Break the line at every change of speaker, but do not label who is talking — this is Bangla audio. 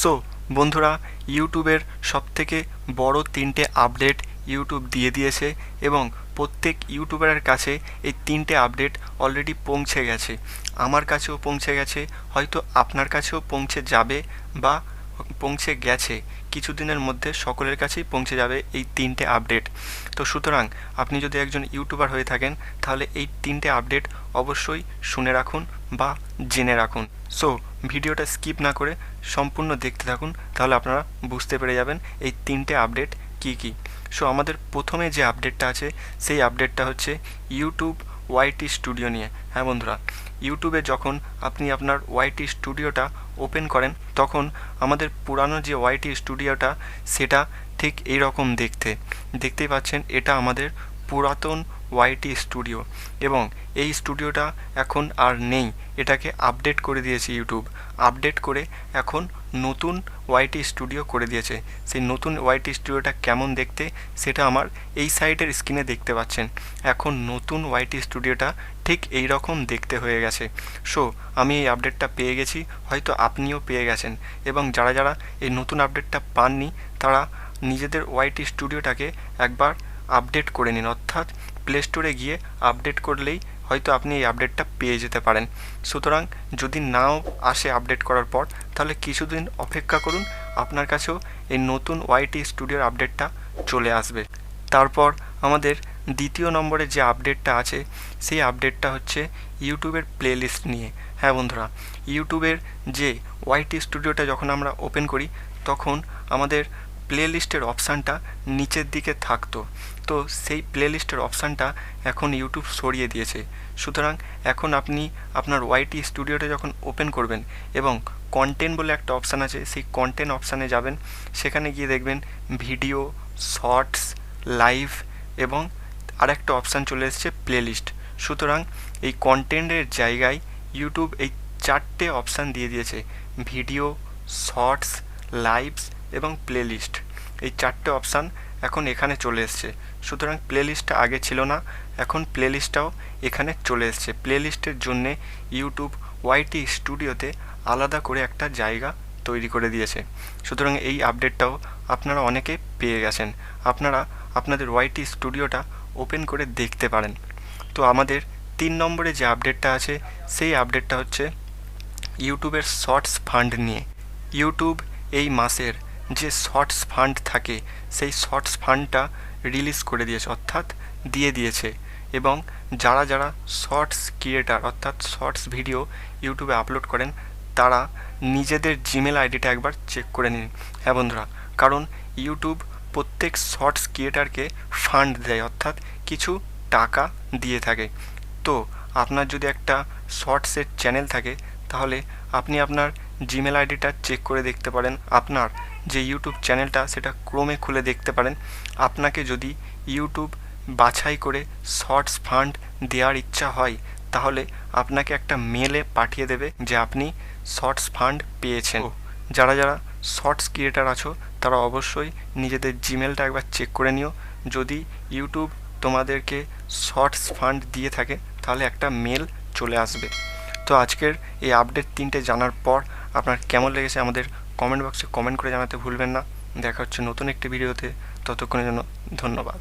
সো বন্ধুরা, ইউটিউবের সবথেকে বড় 3টে আপডেট ইউটিউব দিয়ে দিয়েছে এবং প্রত্যেক ইউটিউবারের কাছে এই 3টে আপডেট অলরেডি পৌঁছে গেছে। আমার কাছেও পৌঁছে গেছে, হয়তো আপনার কাছেও পৌঁছে যাবে বা পৌঁছে গেছে। কিছুদিনের মধ্যে সকলের কাছেই পৌঁছে যাবে এই 3টে আপডেট। তো সুতরাং আপনি যদি একজন ইউটিউবার হয়ে থাকেন তাহলে এই 3টে আপডেট অবশ্যই শুনে রাখুন বা জেনে রাখুন। সো ভিডিওটা স্কিপ না করে সম্পূর্ণ দেখতে থাকুন, তাহলে আপনারা বুঝতে পেরে যাবেন এই 3টে আপডেট কী কী। সো আমাদের প্রথমে যে আপডেটটা আছে সেই আপডেটটা হচ্ছে ইউটিউব ওয়াইটি স্টুডিও নিয়ে। হ্যাঁ বন্ধুরা, ইউটিউবে যখন আপনি আপনার ওয়াইটি স্টুডিওটা ওপেন করেন তখন আমাদের পুরানো যে ওয়াইটি স্টুডিওটা সেটা ঠিক এই রকম দেখতেই পাচ্ছেন। এটা আমাদের পুরাতন ওয়াইটি স্টুডিও এবং এই স্টুডিওটা এখন আর নেই, এটাকে আপডেট করে দিয়েছে ইউটিউব। আপডেট করে এখন নতুন ওয়াইটি স্টুডিও করে দিয়েছে। সেই নতুন ওয়াইটি স্টুডিওটা কেমন দেখতে সেটা আমার এই সাইডের স্ক্রিনে দেখতে পাচ্ছেন। এখন নতুন ওয়াইটি স্টুডিওটা ঠিক এই রকম দেখতে হয়ে গেছে। সো আমি এই আপডেটটা পেয়ে গেছি, হয়তো আপনিও পেয়ে গেছেন। এবং যারা যারা এই নতুন আপডেটটা পাননি তারা নিজেদের ওয়াইটি স্টুডিওটাকে একবার আপডেট করে নিন, অর্থাৎ প্লে স্টোরে গিয়ে আপডেট করলেই হয়তো আপনি এই আপডেটটা পেয়ে যেতে পারেন। সুতরাং যদি নাও আসে আপডেট করার পর তাহলে কিছুদিন অপেক্ষা করুন, আপনার কাছেও এই নতুন ওয়াইটি স্টুডিওর আপডেটটা চলে আসবে। তারপর আমাদের দ্বিতীয় নম্বরে যে আপডেটটা আছে সেই আপডেটটা হচ্ছে ইউটিউবের প্লেলিস্ট নিয়ে। হ্যাঁ বন্ধুরা, ইউটিউবের যে ওয়াইটি স্টুডিওটা যখন আমরা ওপেন করি তখন আমাদের প্লেলিস্টের অপশানটা নিচের দিকে থাকতো, তো সেই প্লেলিস্টের অপশানটা এখন ইউটিউব সরিয়ে দিয়েছে। সুতরাং এখন আপনি আপনার ওয়াইটি স্টুডিওটা যখন ওপেন করবেন এবং কন্টেন্ট বলে একটা অপশান আছে, সেই কন্টেন্ট অপশানে যাবেন। সেখানে গিয়ে দেখবেন ভিডিও, শর্টস, লাইভ এবং আরেকটা অপশান চলে এসেছে প্লেলিস্ট। সুতরাং এই কন্টেন্টের জায়গায় ইউটিউব এই 4টে অপশান দিয়ে দিয়েছে, ভিডিও, শর্টস, লাইভস এবং প্লেলিস্ট। এই 4টে অপশান এখন এখানে চলে এসছে। সুতরাং প্লেলিস্টটা আগে ছিল না, এখন প্লেলিস্টটাও এখানে চলে এসছে। প্লেলিস্টের জন্যে ইউটিউব ওয়াইটি স্টুডিওতে আলাদা করে একটা জায়গা তৈরি করে দিয়েছে। সুতরাং এই আপডেটটাও আপনারা অনেকে পেয়ে গেছেন। আপনারা আপনাদের ওয়াইটি স্টুডিওটা ওপেন করে দেখতে পারেন। তো আমাদের 3 নম্বরে যে আপডেটটা আছে সেই আপডেটটা হচ্ছে ইউটিউবের শর্টস ফান্ড নিয়ে। ইউটিউব এই মাসের যে শর্টস ফান্ড থাকে সেই শর্টস ফান্ডটা রিলিজ করে দিয়েছে, অর্থাৎ দিয়ে দিয়েছে। এবং যারা যারা শর্টস ক্রিয়েটার অর্থাৎ শর্টস ভিডিও ইউটিউবে আপলোড করেন তারা নিজেদের জিমেল আইডিটা একবার চেক করে নিন। হ্যাঁ বন্ধুরা, কারণ ইউটিউব প্রত্যেক শর্টস ক্রিয়েটারকে ফান্ড দেয়, অর্থাৎ কিছু টাকা দিয়ে থাকে। তো আপনার যদি একটা শর্টসের চ্যানেল থাকে তাহলে আপনি আপনার জিমেল আইডিটা চেক করে দেখতে পারেন। আপনার যে ইউটিউব চ্যানেলটা সেটা ক্রোমে খুলে দেখতে পারেন। আপনাকে যদি ইউটিউব বাছাই করে শর্টস ফান্ড দেওয়ার ইচ্ছা হয় তাহলে আপনাকে একটা মেলে পাঠিয়ে দেবে যে আপনি শর্টস ফান্ড পেয়েছেন। যারা যারা শর্টস ক্রিয়েটার আছো তারা অবশ্যই নিজেদের জিমেলটা একবার চেক করে নিও। যদি ইউটিউব তোমাদেরকে শর্টস ফান্ড দিয়ে থাকে তাহলে একটা মেল চলে আসবে। তো আজকের এই আপডেট 3টে জানার পর আপনার কেমন লেগেছে আমাদের কমেন্ট বক্সে কমেন্ট করে জানাতে ভুলবেন না। দেখা হচ্ছে নতুন একটি ভিডিওতে, ততক্ষণের জন্য ধন্যবাদ।